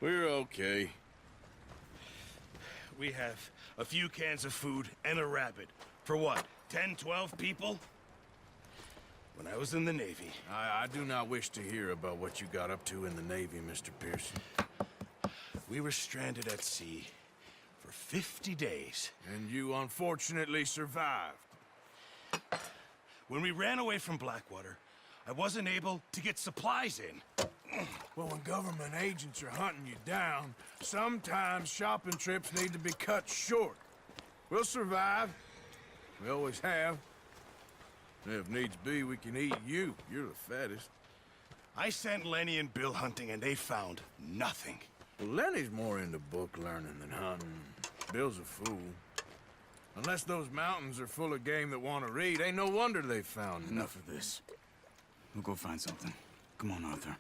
We're okay. We have a few cans of food and a rabbit. For what, 10, 12 people? When I was in the Navy... I do not wish to hear about what you got up to in the Navy, Mr. Pearson. We were stranded at sea for 50 days. And you unfortunately survived. When we ran away from Blackwater, I wasn't able to get supplies in. Well, when government agents are hunting you down, sometimes shopping trips need to be cut short. We'll survive. We always have. And if needs be, we can eat you. You're the fattest. I sent Lenny and Bill hunting, and they found nothing. Well, Lenny's more into book learning than hunting. Bill's a fool. Unless those mountains are full of game that want to read, ain't no wonder they found Enough of this. We'll go find something. Come on, Arthur.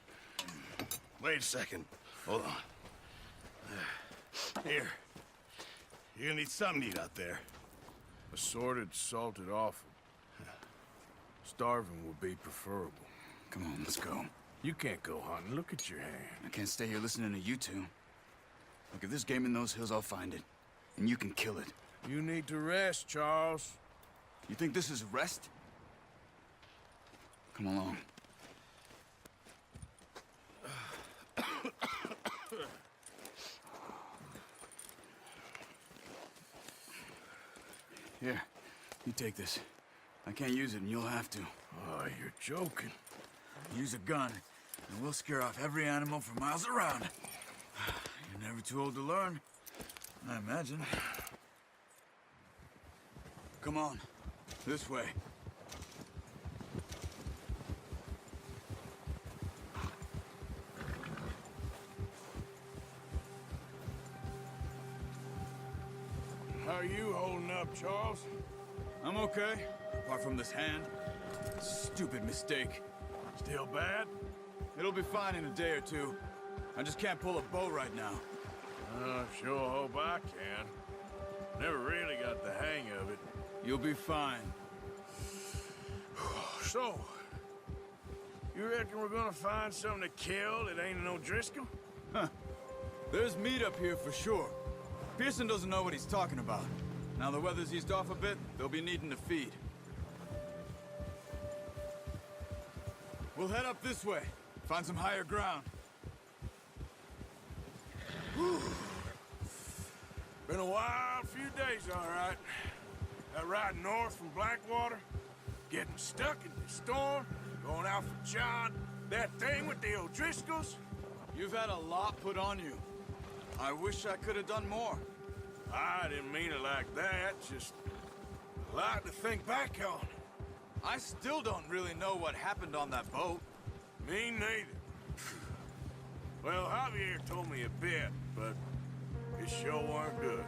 Wait a second. Hold on. Here. You're gonna need something to eat out there. Assorted, salted offal. Starving would be preferable. Come on, let's go. You can't go hunting. Look at your hand. I can't stay here listening to you two. Look, if there's game in those hills, I'll find it. And you can kill it. You need to rest, Charles. You think this is rest? Come along. Here, you take this. I can't use it, and you'll have to. Oh, you're joking. Use a gun, and we'll scare off every animal for miles around. You're never too old to learn, I imagine. Come on, this way. How are you holding up, Charles? I'm okay, apart from this hand. Stupid mistake. Still bad? It'll be fine in a day or two. I just can't pull a bow right now. Sure hope I can. Never really got the hang of it. You'll be fine. So, you reckon we're gonna find something to kill that ain't no Driscoll? Huh. There's meat up here for sure. Pearson doesn't know what he's talking about. Now the weather's eased off a bit, they'll be needing to feed. We'll head up this way. Find some higher ground. Whew. Been a wild few days, all right. That ride north from Blackwater, getting stuck in the storm, going out for John, that thing with the O'Driscolls. You've had a lot put on you. I wish I could have done more. I didn't mean it like that, just a lot to think back on. I still don't really know what happened on that boat. Me neither. Well, Javier told me a bit, but it sure weren't good.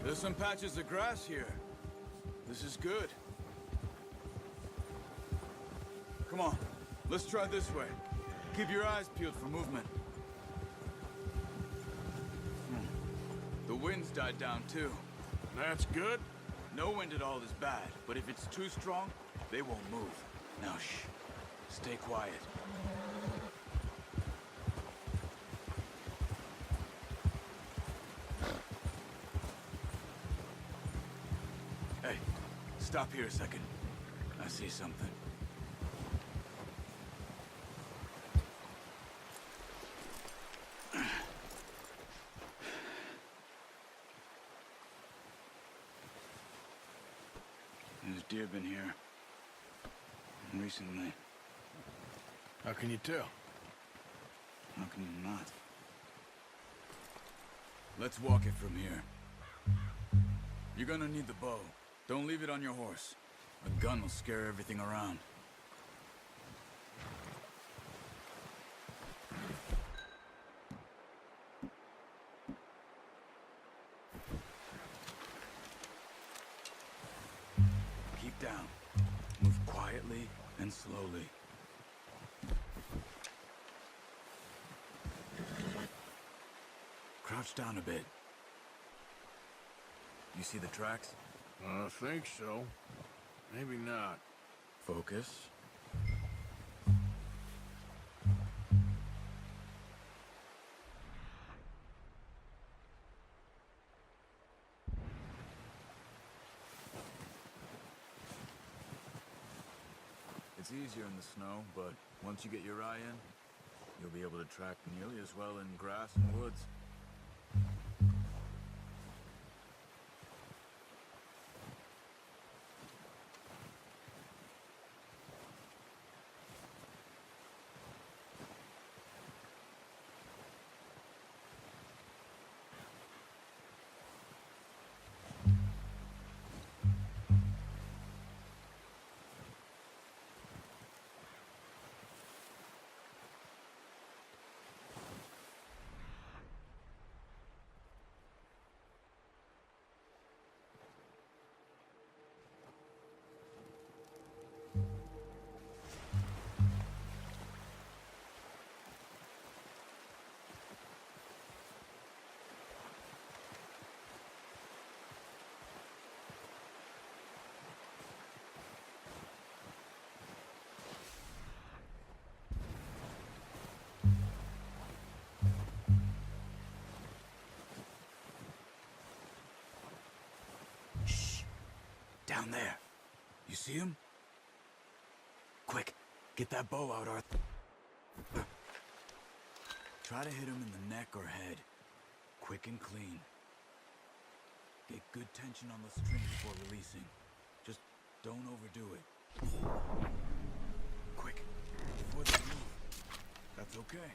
There's some patches of grass here. This is good. Come on, let's try this way. Keep your eyes peeled for movement. The wind's died down too. That's good. No wind at all is bad, but if it's too strong, they won't move. Now shh, stay quiet. Hey, stop here a second. I see something. There's deer been here recently. How can you tell? How can you not? Let's walk it from here. You're gonna need the bow. Don't leave it on your horse. A gun will scare everything around. Keep down. Move quietly and slowly. Crouch down a bit. You see the tracks? I think so. Maybe not. Focus. It's easier in the snow, but once you get your eye in, you'll be able to track nearly as well in grass and woods. Down there. You see him? Quick, get that bow out, Arthur. Try to hit him in the neck or head. Quick and clean. Get good tension on the string before releasing. Just don't overdo it. Quick, before they move. That's okay.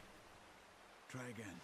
Try again.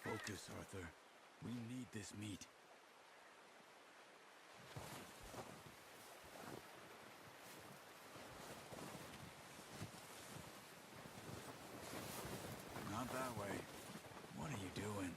Focus, Arthur. We need this meat. Not that way. What are you doing?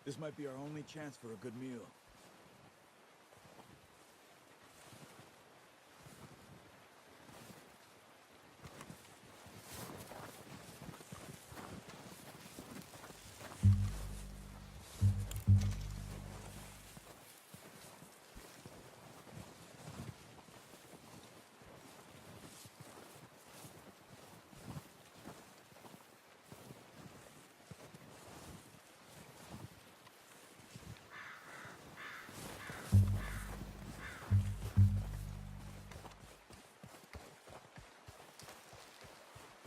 This might be our only chance for a good meal.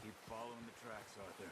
Keep following the tracks, Arthur.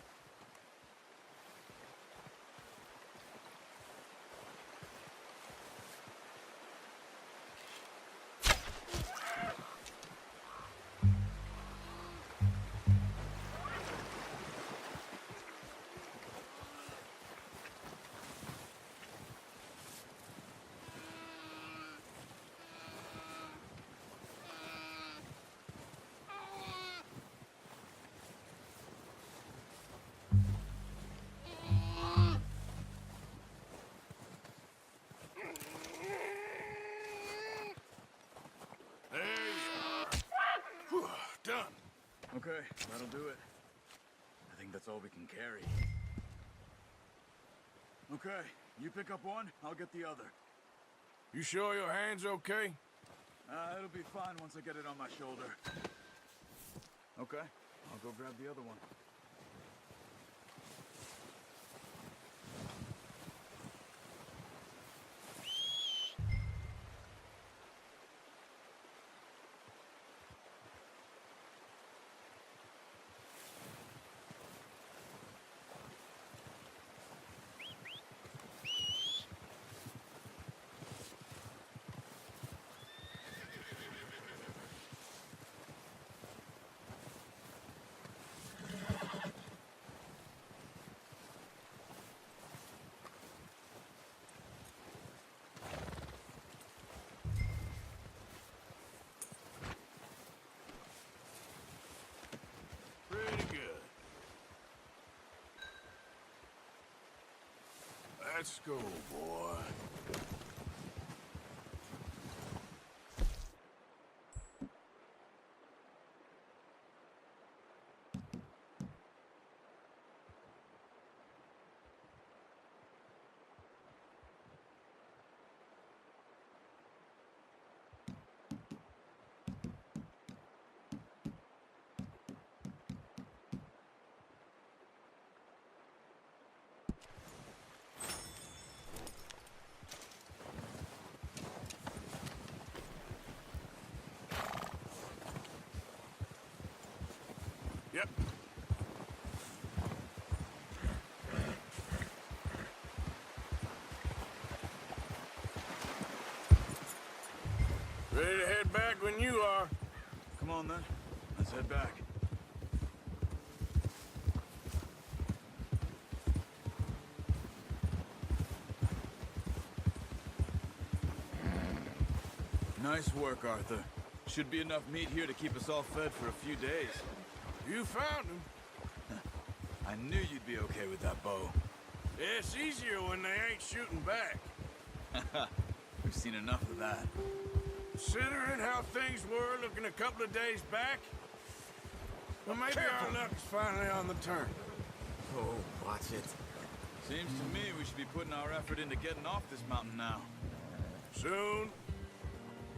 There you are. Whew, done. Okay, that'll do it. I think that's all we can carry. Okay, you pick up one, I'll get the other. You sure your hand's okay? It'll be fine once I get it on my shoulder. Okay, I'll go grab the other one. Pretty good. Let's go, boy. Yep. Ready to head back when you are. Come on then, let's head back. Nice work, Arthur. Should be enough meat here to keep us all fed for a few days. You found him. I knew you'd be okay with that bow. It's easier when they ain't shooting back. We've seen enough of that. Considering how things were looking a couple of days back, well, maybe our luck's finally on the turn. Oh, watch it. Seems to me we should be putting our effort into getting off this mountain now. Soon.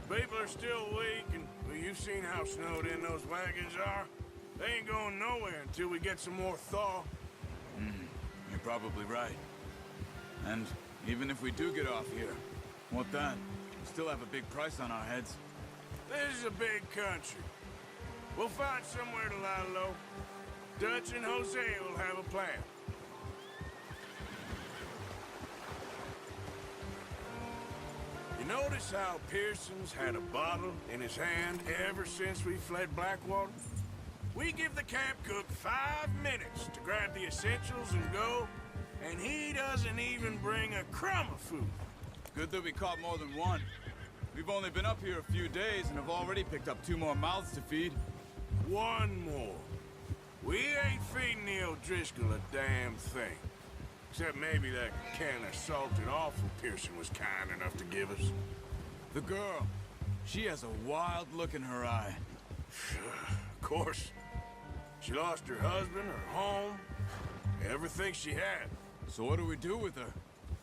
People are still weak, and well, you've seen how snowed in those wagons are. They ain't going nowhere until we get some more thaw. You're probably right. And even if we do get off here, what then? We still have a big price on our heads. This is a big country. We'll find somewhere to lie low. Dutch and Jose will have a plan. You notice how Pearson's had a bottle in his hand ever since we fled Blackwater? We give the camp cook 5 minutes to grab the essentials and go, and he doesn't even bring a crumb of food. Good that we caught more than one. We've only been up here a few days and have already picked up 2 more mouths to feed. One more. We ain't feeding the O'Driscoll a damn thing. Except maybe that can of salted offal Pearson was kind enough to give us. The girl. She has a wild look in her eye. Of course. She lost her husband, her home, everything she had. So what do we do with her?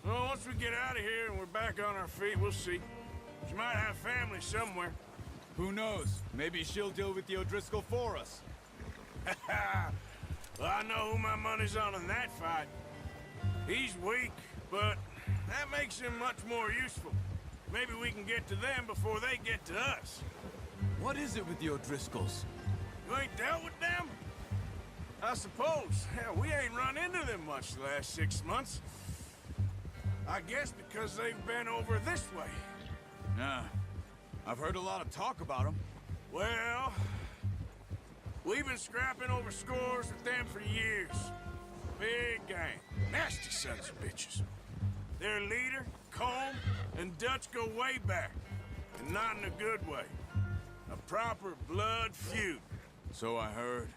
Well, once we get out of here and we're back on our feet, we'll see. She might have family somewhere. Who knows? Maybe she'll deal with the O'Driscoll for us. Well, I know who my money's on in that fight. He's weak, but that makes him much more useful. Maybe we can get to them before they get to us. What is it with the O'Driscolls? You ain't dealt with them? I suppose. Hell, we ain't run into them much the last 6 months. I guess because they've been over this way. Nah. I've heard a lot of talk about them. Well, we've been scrapping over scores with them for years. Big gang. Nasty sons of bitches. Their leader, Combe, and Dutch go way back. And not in a good way. A proper blood feud. So I heard.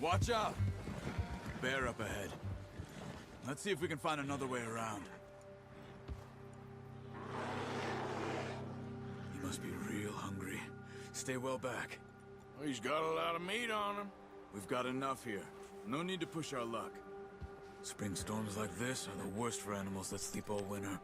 Watch out! Bear up ahead. Let's see if we can find another way around. He must be real hungry. Stay well back. Well, he's got a lot of meat on him. We've got enough here. No need to push our luck. Spring storms like this are the worst for animals that sleep all winter.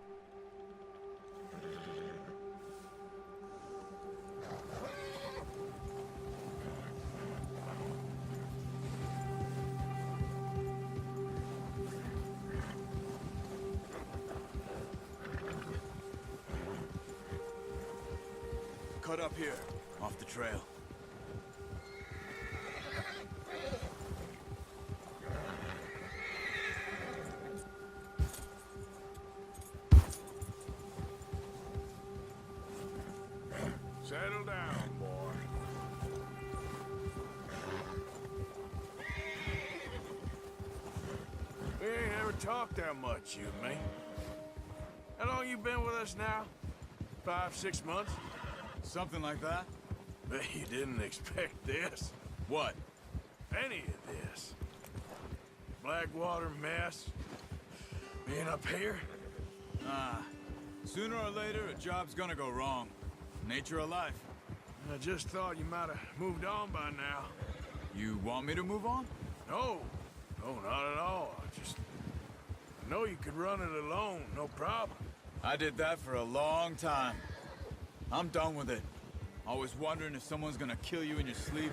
Cut up here, off the trail. Settle down, boy. We ain't ever talked that much, you and me. How long you been with us now? 5, 6 months? Something like that? Bet you didn't expect this. What? Any of this. Blackwater mess. Being up here? Sooner or later, a job's gonna go wrong. Nature of life. I just thought you might have moved on by now. You want me to move on? No. No, not at all. I know you could run it alone, no problem. I did that for a long time. I'm done with it. Always wondering if someone's gonna kill you in your sleep.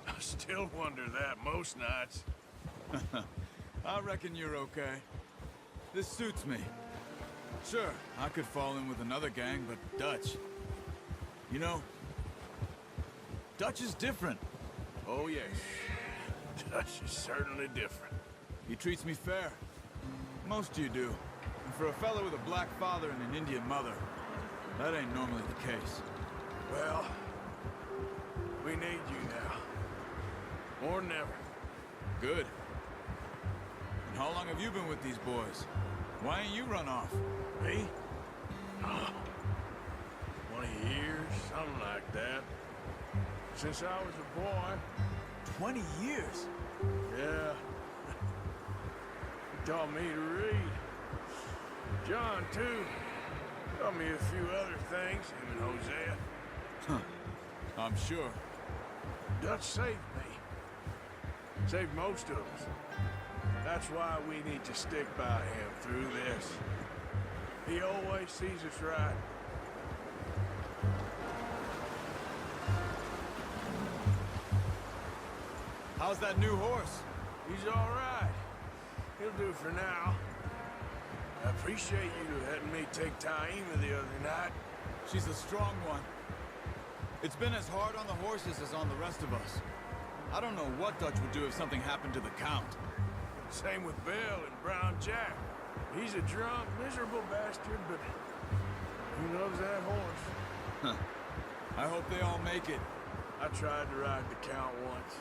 I still wonder that most nights. I reckon you're okay. This suits me. Sure, I could fall in with another gang, but Dutch... You know, Dutch is different. Oh, yes. Dutch is certainly different. He treats me fair. Most of you do. And for a fellow with a black father and an Indian mother, that ain't normally the case. Well, we need you now. More than ever. Good. And how long have you been with these boys? Why ain't you run off? Me? 20 years, something like that. Since I was a boy. 20 years? Yeah. He taught me to read. John, too. Taught me a few other things, him and Hosea. Huh. I'm sure. Dutch saved me. Saved most of us. That's why we need to stick by him through this. He always sees us right. How's that new horse? He's all right. He'll do for now. I appreciate you letting me take Taima the other night. She's a strong one. It's been as hard on the horses as on the rest of us. I don't know what Dutch would do if something happened to the Count. Same with Bill and Brown Jack. He's a drunk, miserable bastard, but he loves that horse. Huh. I hope they all make it. I tried to ride the Count once.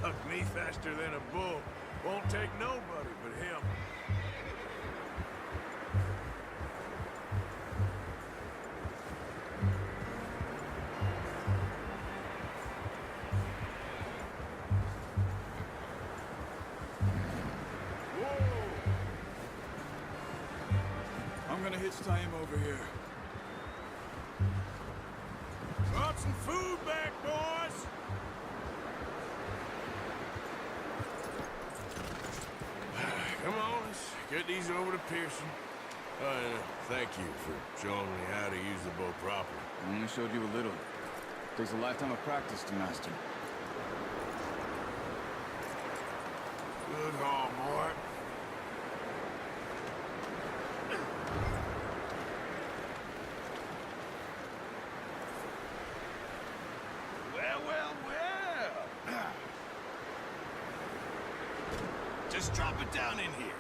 Hugged me faster than a bull. Won't take nobody but him. gonna hitch tie him over here. Brought some food back, boys! Come on, let's get these over to Pearson. Thank you for showing me how to use the bow properly. I only showed you a little. Takes a lifetime of practice to master. Good haul, boy. Well. Just drop it down in here.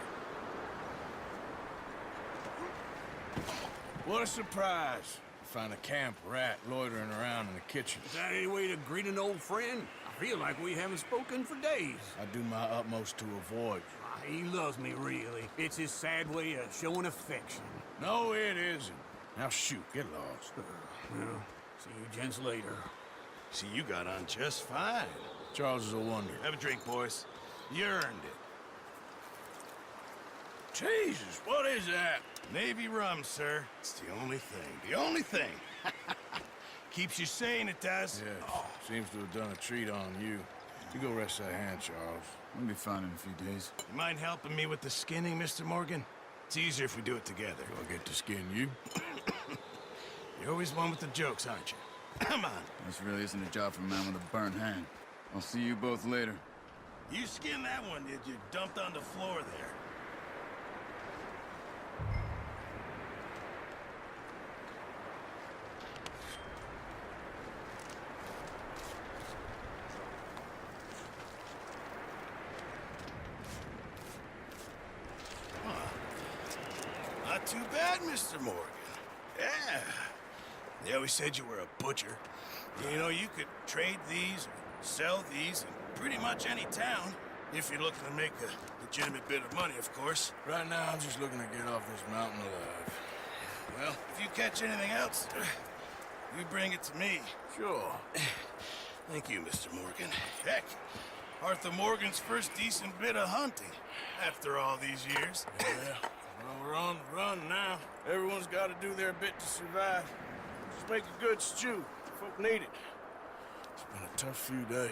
What a surprise. Find a camp rat loitering around in the kitchen. Is that any way to greet an old friend? I feel like we haven't spoken for days. I do my utmost to avoid. He loves me, really. It's his sad way of showing affection. No, it isn't. Now shoot, get lost. Well, see you gents later. See, you got on just fine. Charles is a wonder. Have a drink, boys. You earned it. Jesus, what is that? Navy rum, sir. It's the only thing. The only thing. Keeps you sane, it does. Yeah, seems to have done a treat on you. You go rest that hand, Charles. I'll be fine in a few days. You mind helping me with the skinning, Mr. Morgan? It's easier if we do it together. Do I get to skin you? You're always one with the jokes, aren't you? Come on. This really isn't a job for a man with a burnt hand. I'll see you both later. You skinned that one, did you? Dumped on the floor there. Not too bad, Mr. Morgan. Yeah. They always said you were a butcher. You know, you could trade these or sell these in pretty much any town, if you're looking to make a legitimate bit of money, of course. Right now, I'm just looking to get off this mountain alive. Well, if you catch anything else, you bring it to me. Sure. Thank you, Mr. Morgan. Heck, Arthur Morgan's first decent bit of hunting after all these years. Yeah, well, we're on the run now. Everyone's got to do their bit to survive. Just make a good stew. Folk need it. It's been a tough few days.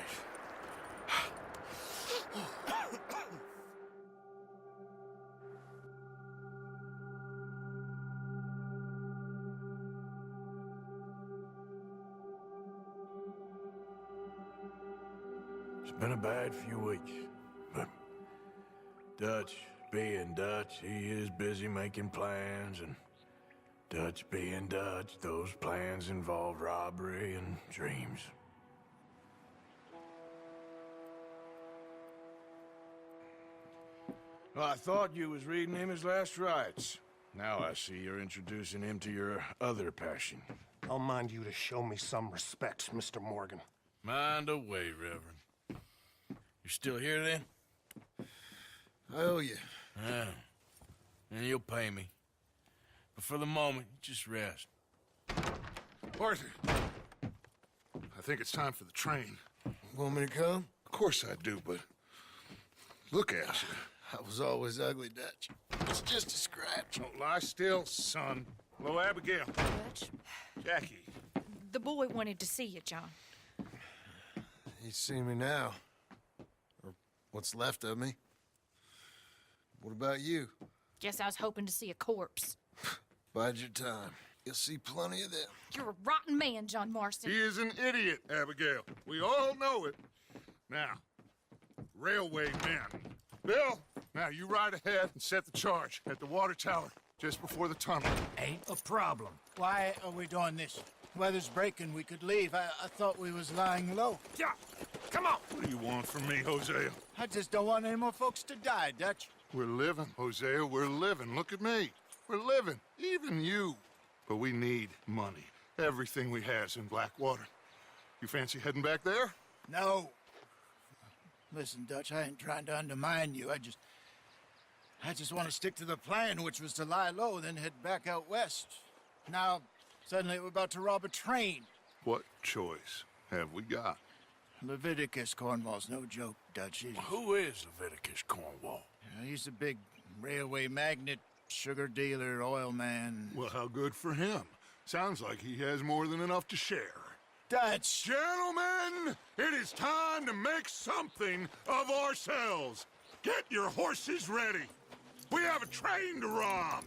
It's been a bad few weeks, but Dutch being Dutch, he is busy making plans, and Dutch being Dutch, those plans involve robbery and dreams. Well, I thought you was reading him his last rites. Now I see you're introducing him to your other passion. I'll mind you to show me some respect, Mr. Morgan. Mind away, Reverend. You still here, then? I owe you. Yeah. And you'll pay me. But for the moment, just rest. Arthur, I think it's time for the train. Want me to come? Of course I do, but look at you. I was always ugly, Dutch. It's just a scratch. Don't lie still, son. Hello, Abigail. Dutch, Jackie. the boy wanted to see you, John. He's seen me now. Or what's left of me. What about you? Guess I was hoping to see a corpse. Bide your time. You'll see plenty of them. You're a rotten man, John Marston. He is an idiot, Abigail. We all know it. Now, railway men. Bill, now you ride ahead and set the charge at the water tower just before the tunnel. Ain't a problem. Why are we doing this? Weather's breaking. We could leave. I thought we was lying low. Yeah, come on. What do you want from me, Hosea? I just don't want any more folks to die, Dutch. We're living, Hosea. We're living. Look at me. We're living. Even you. But we need money. Everything we has in Blackwater. You fancy heading back there? No. Listen, Dutch, I ain't trying to undermine you. I just want to stick to the plan, which was to lie low, then head back out west. Now, suddenly we're about to rob a train. What choice have we got? Leviticus Cornwall's no joke, Dutch. Who is Leviticus Cornwall? He's a big railway magnate, sugar dealer, oil man. Well, how good for him. Sounds like he has more than enough to share. Dutch! Gentlemen, it is time to make something of ourselves. Get your horses ready. We have a train to rob.